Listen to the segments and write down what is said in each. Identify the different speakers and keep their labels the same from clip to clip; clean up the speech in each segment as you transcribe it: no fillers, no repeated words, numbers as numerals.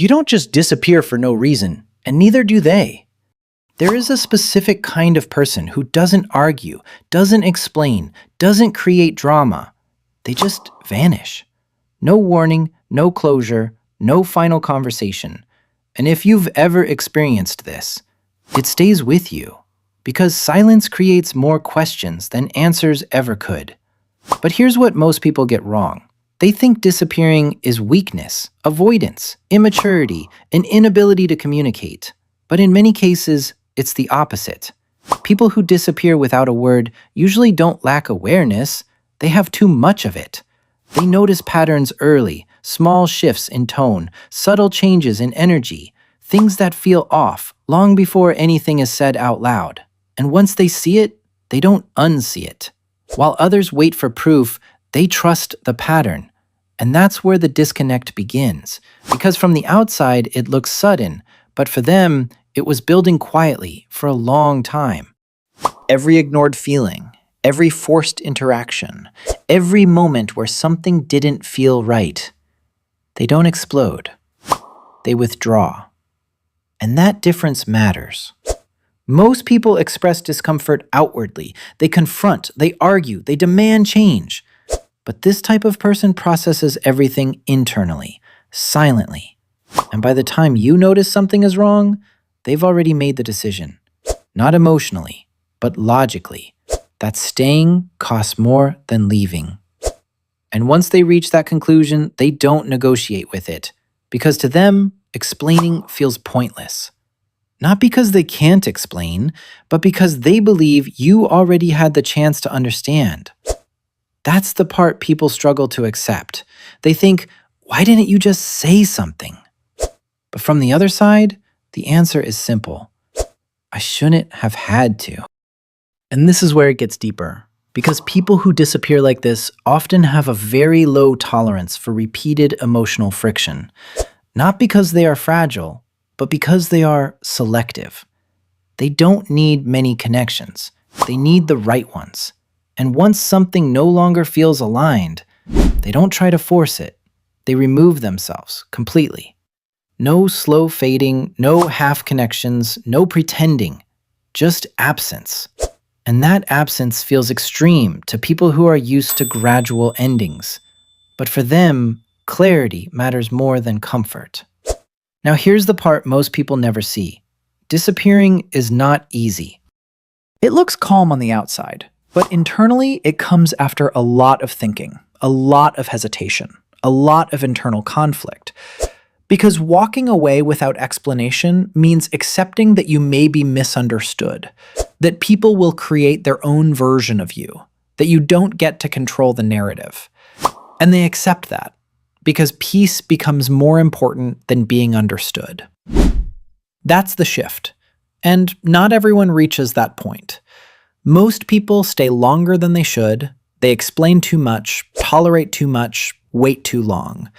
Speaker 1: You don't just disappear for no reason, and neither do they. There is a specific kind of person who doesn't argue, doesn't explain, doesn't create drama. They just vanish. No warning, no closure, no final conversation. And if you've ever experienced this, it stays with you, because silence creates more questions than answers ever could. But here's what most people get wrong. They think disappearing is weakness, avoidance, immaturity, an inability to communicate. But in many cases, it's the opposite. People who disappear without a word usually don't lack awareness, they have too much of it. They notice patterns early, small shifts in tone, subtle changes in energy, things that feel off long before anything is said out loud. And once they see it, they don't unsee it. While others wait for proof, they trust the pattern. And that's where the disconnect begins. Because from the outside, it looks sudden, but for them, it was building quietly for a long time. Every ignored feeling, every forced interaction, every moment where something didn't feel right. They don't explode. They withdraw. And that difference matters. Most people express discomfort outwardly. They confront, they argue, they demand change. But this type of person processes everything internally, silently. And by the time you notice something is wrong, they've already made the decision. Not emotionally, but logically. That staying costs more than leaving. And once they reach that conclusion, they don't negotiate with it. Because to them, explaining feels pointless. Not because they can't explain, but because they believe you already had the chance to understand. That's the part people struggle to accept. They think, why didn't you just say something? But from the other side, the answer is simple. I shouldn't have had to. And this is where it gets deeper. Because people who disappear like this often have a very low tolerance for repeated emotional friction. Not because they are fragile, but because they are selective. They don't need many connections. They need the right ones. And once something no longer feels aligned, they don't try to force it. They remove themselves completely. No slow fading, no half connections, no pretending, just absence. And that absence feels extreme to people who are used to gradual endings. But for them, clarity matters more than comfort. Now here's the part most people never see. Disappearing is not easy.
Speaker 2: It looks calm on the outside, but internally it comes after a lot of thinking, a lot of hesitation, a lot of internal conflict. Because walking away without explanation means accepting that you may be misunderstood, that people will create their own version of you, that you don't get to control the narrative. And they accept that, because peace becomes more important than being understood. That's the shift. And not everyone reaches that point. Most people stay longer than they should, they explain too much, tolerate too much, wait too long.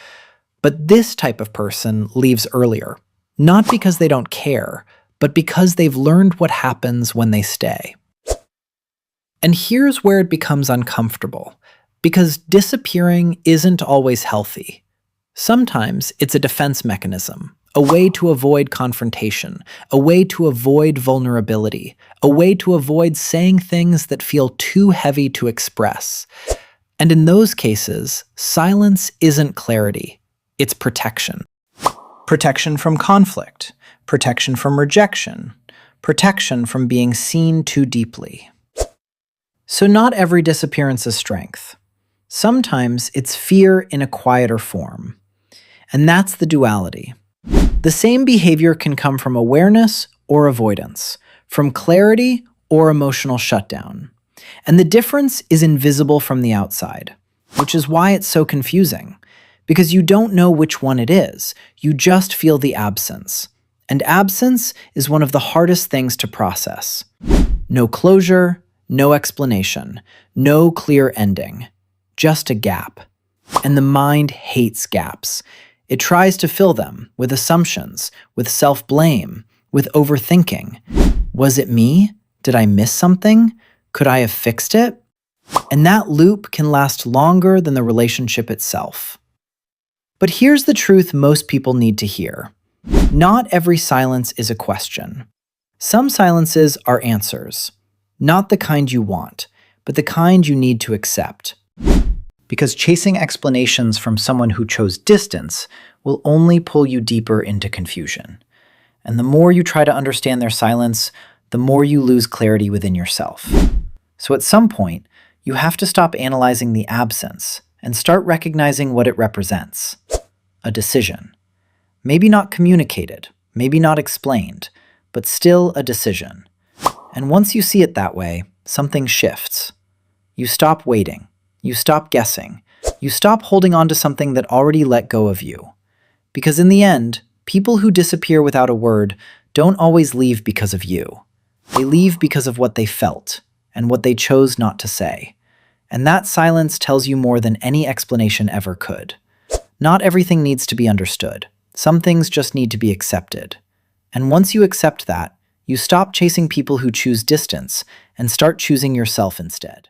Speaker 2: But this type of person leaves earlier, not because they don't care, but because they've learned what happens when they stay. And here's where it becomes uncomfortable, because disappearing isn't always healthy. Sometimes it's a defense mechanism, a way to avoid confrontation, a way to avoid vulnerability, a way to avoid saying things that feel too heavy to express. And in those cases, silence isn't clarity. It's protection. Protection from conflict, protection from rejection, protection from being seen too deeply. So not every disappearance is strength. Sometimes it's fear in a quieter form. And that's the duality. The same behavior can come from awareness or avoidance, from clarity or emotional shutdown. And the difference is invisible from the outside, which is why it's so confusing. Because you don't know which one it is, you just feel the absence. And absence is one of the hardest things to process. No closure, no explanation, no clear ending, just a gap. And the mind hates gaps. It tries to fill them with assumptions, with self-blame, with overthinking. Was it me? Did I miss something? Could I have fixed it? And that loop can last longer than the relationship itself. But here's the truth most people need to hear. Not every silence is a question. Some silences are answers. Not the kind you want, but the kind you need to accept. Because chasing explanations from someone who chose distance will only pull you deeper into confusion. And the more you try to understand their silence, the more you lose clarity within yourself. So at some point, you have to stop analyzing the absence and start recognizing what it represents. A decision. Maybe not communicated, maybe not explained, but still a decision. And once you see it that way, something shifts. You stop waiting. You stop guessing. You stop holding on to something that already let go of you. Because in the end, people who disappear without a word don't always leave because of you. They leave because of what they felt and what they chose not to say. And that silence tells you more than any explanation ever could. Not everything needs to be understood. Some things just need to be accepted. And once you accept that, you stop chasing people who choose distance and start choosing yourself instead.